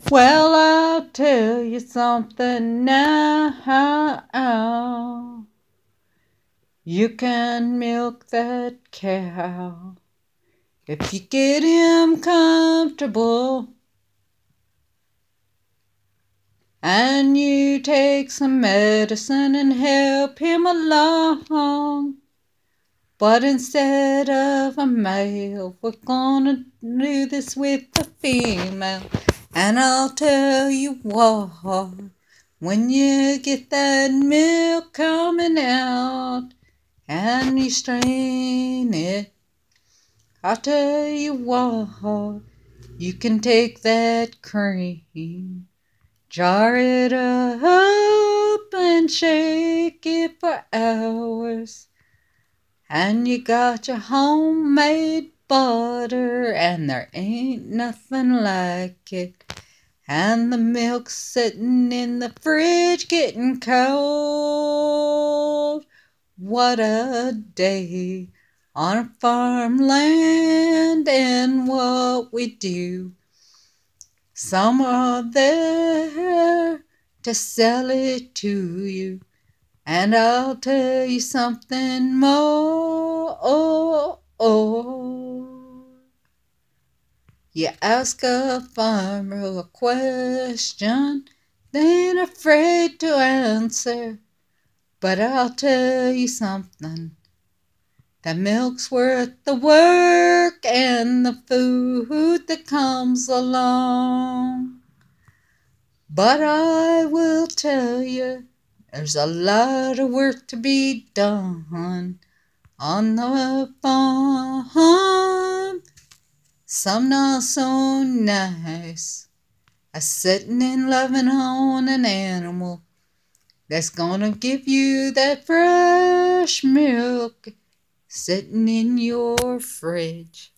Well, I'll tell you something now. You can milk that cow if you get him comfortable and you take some medicine and help him along. But instead of a male, we're gonna do this with a female. And I'll tell you what, when you get that milk coming out and you strain it, I'll tell you what, you can take that cream, jar it up and shake it for hours. And you got your homemade butter, and there ain't nothing like it. And the milk's sitting in the fridge getting cold. What a day on a farmland, and what we do. Some are there to sell it to you. And I'll tell you something more. You ask a farmer a question, they ain't afraid to answer. But I'll tell you something, that milk's worth the work and the food that comes along. But I will tell you, there's a lot of work to be done on the farm. Some not so nice as sitting and loving on an animal that's gonna give you that fresh milk sitting in your fridge.